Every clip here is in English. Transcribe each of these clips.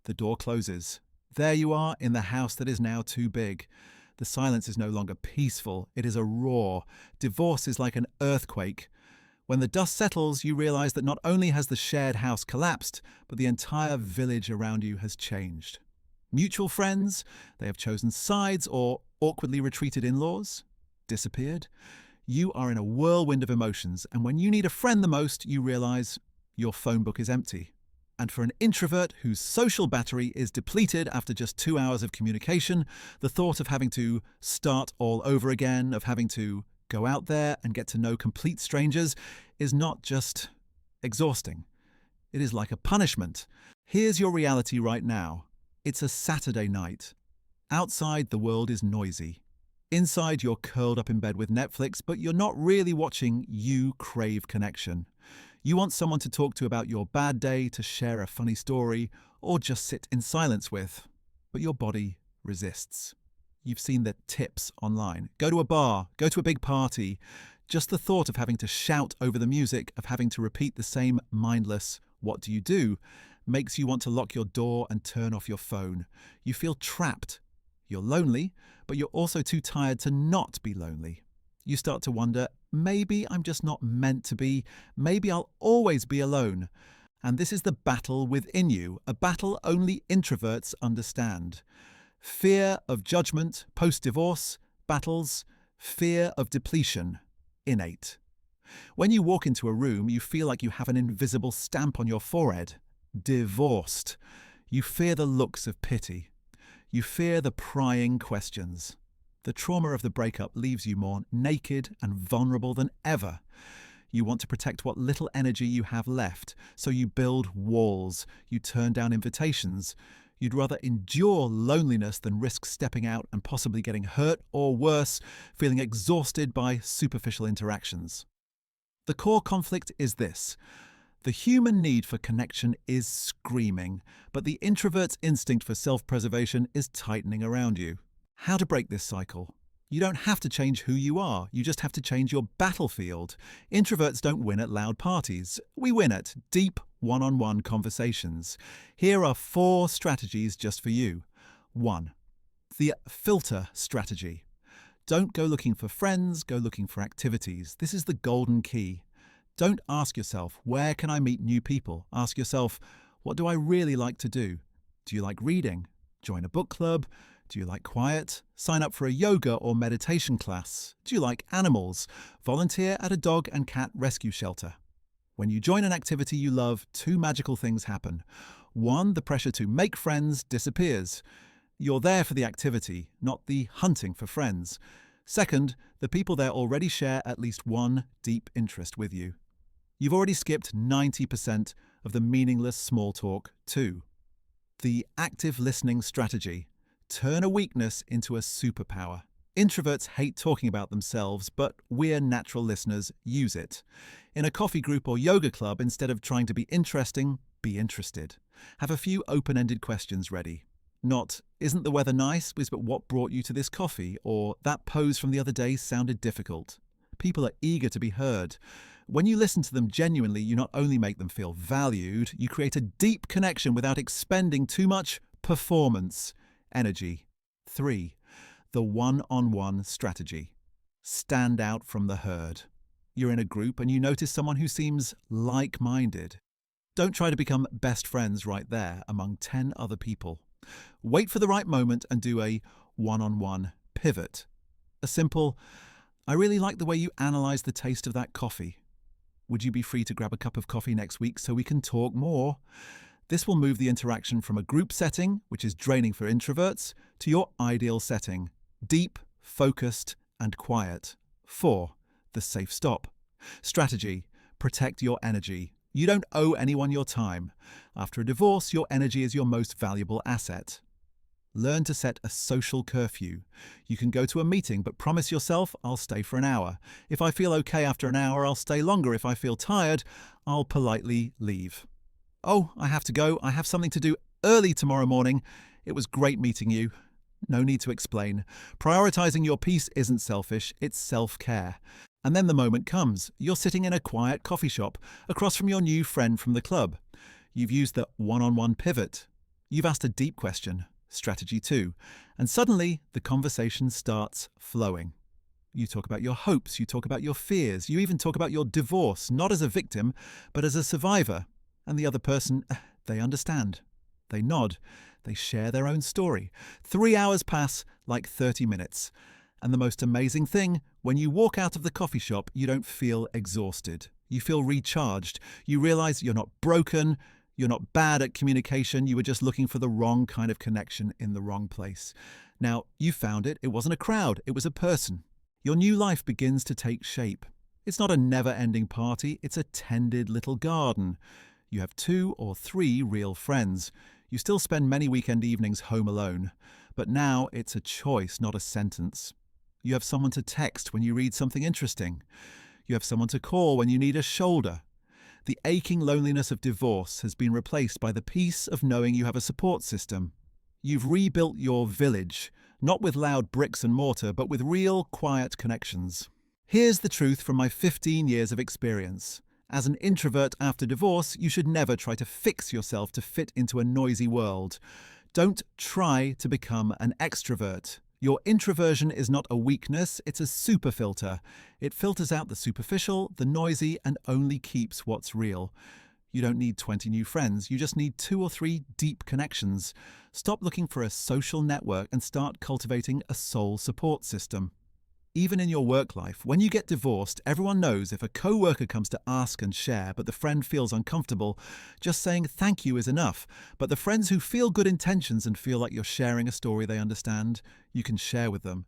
The door closes. There you are in the house that is now too big. The silence is no longer peaceful, it is a roar. Divorce is like an earthquake. When the dust settles, you realize that not only has the shared house collapsed, but the entire village around you has changed. Mutual friends, they have chosen sides, or awkwardly retreated in-laws, disappeared. You are in a whirlwind of emotions, and when you need a friend the most, you realize your phone book is empty. And for an introvert whose social battery is depleted after just 2 hours of communication, the thought of having to start all over again, of having to go out there and get to know complete strangers, is not just exhausting. It is like a punishment. Here's your reality right now. It's a Saturday night. Outside, the world is noisy. Inside, you're curled up in bed with Netflix, but you're not really watching. You crave connection. You want someone to talk to about your bad day, to share a funny story, or just sit in silence with. But your body resists. You've seen the tips online. Go to a bar, go to a big party. Just the thought of having to shout over the music, of having to repeat the same mindless "what do you do?" makes you want to lock your door and turn off your phone. You feel trapped. You're lonely, but you're also too tired to not be lonely. You start to wonder, maybe I'm just not meant to be. Maybe I'll always be alone. And this is the battle within you, a battle only introverts understand. Fear of judgment, post-divorce, battles, fear of depletion, innate. When you walk into a room, you feel like you have an invisible stamp on your forehead. Divorced. You fear the looks of pity. You fear the prying questions. The trauma of the breakup leaves you more naked and vulnerable than ever. You want to protect what little energy you have left, so you build walls, you turn down invitations. You'd rather endure loneliness than risk stepping out and possibly getting hurt, or worse, feeling exhausted by superficial interactions. The core conflict is this. The human need for connection is screaming, but the introvert's instinct for self-preservation is tightening around you. How to break this cycle? You don't have to change who you are, you just have to change your battlefield. Introverts don't win at loud parties. We win at deep, one-on-one conversations. Here are 4 strategies just for you. 1. The filter strategy. Don't go looking for friends, go looking for activities. This is the golden key. Don't ask yourself, where can I meet new people? Ask yourself, what do I really like to do? Do you like reading? Join a book club? Do you like quiet? Sign up for a yoga or meditation class. Do you like animals? Volunteer at a dog and cat rescue shelter. When you join an activity you love, 2 magical things happen. 1, the pressure to make friends disappears. You're there for the activity, not the hunting for friends. 2nd, the people there already share at least one deep interest with you. You've already skipped 90% of the meaningless small talk too. The active listening strategy. Turn a weakness into a superpower. Introverts hate talking about themselves, but we're natural listeners. Use it. In a coffee group or yoga club, instead of trying to be interesting, be interested. Have a few open-ended questions ready. Not, isn't the weather nice, but what brought you to this coffee? Or that pose from the other day sounded difficult. People are eager to be heard. When you listen to them genuinely, you not only make them feel valued, you create a deep connection without expending too much performance energy. 3. The one-on-one strategy. Stand out from the herd. You're in a group and you notice someone who seems like-minded. Don't try to become best friends right there among 10 other people. Wait for the right moment and do a one-on-one pivot. A simple, I really like the way you analyze the taste of that coffee. Would you be free to grab a cup of coffee next week so we can talk more? This will move the interaction from a group setting, which is draining for introverts, to your ideal setting. Deep, focused, and quiet. 4. The safe stop. Strategy. Protect your energy. You don't owe anyone your time. After a divorce, your energy is your most valuable asset. Learn to set a social curfew. You can go to a meeting, but promise yourself, I'll stay for an hour. If I feel okay after an hour, I'll stay longer. If I feel tired, I'll politely leave. Oh, I have to go. I have something to do early tomorrow morning. It was great meeting you. No need to explain. Prioritizing your peace isn't selfish, it's self-care. And then the moment comes. You're sitting in a quiet coffee shop, across from your new friend from the club. You've used the one-on-one pivot. You've asked a deep question, strategy 2, and suddenly the conversation starts flowing. You talk about your hopes, you talk about your fears, you even talk about your divorce, not as a victim, but as a survivor. And the other person, they understand. They nod. They share their own story. 3 hours pass like 30 minutes. And the most amazing thing, when you walk out of the coffee shop, you don't feel exhausted. You feel recharged. You realize you're not broken, you're not bad at communication, you were just looking for the wrong kind of connection in the wrong place. Now, you found it. It wasn't a crowd, it was a person. Your new life begins to take shape. It's not a never-ending party, it's a tended little garden. You have 2 or 3 real friends. You still spend many weekend evenings home alone. But now it's a choice, not a sentence. You have someone to text when you read something interesting. You have someone to call when you need a shoulder. The aching loneliness of divorce has been replaced by the peace of knowing you have a support system. You've rebuilt your village, not with loud bricks and mortar, but with real, quiet connections. Here's the truth from my 15 years of experience. As an introvert after divorce, you should never try to fix yourself to fit into a noisy world. Don't try to become an extrovert. Your introversion is not a weakness, it's a super filter. It filters out the superficial, the noisy, and only keeps what's real. You don't need 20 new friends, you just need 2 or 3 deep connections. Stop looking for a social network and start cultivating a soul support system. Even in your work life, when you get divorced, everyone knows if a co-worker comes to ask and share, but the friend feels uncomfortable, just saying thank you is enough. But the friends who feel good intentions and feel like you're sharing a story they understand, you can share with them.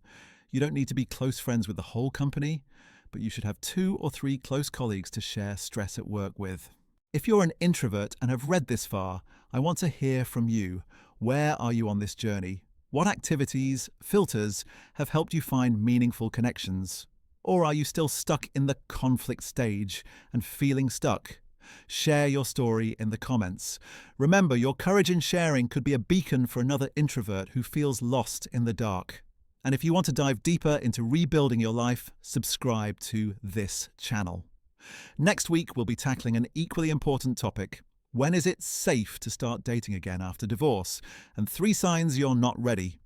You don't need to be close friends with the whole company, but you should have 2 or 3 close colleagues to share stress at work with. If you're an introvert and have read this far, I want to hear from you. Where are you on this journey? What activities, filters, have helped you find meaningful connections? Or are you still stuck in the conflict stage and feeling stuck? Share your story in the comments. Remember, your courage in sharing could be a beacon for another introvert who feels lost in the dark. And if you want to dive deeper into rebuilding your life, subscribe to this channel. Next week, we'll be tackling an equally important topic. When is it safe to start dating again after divorce? And 3 signs you're not ready.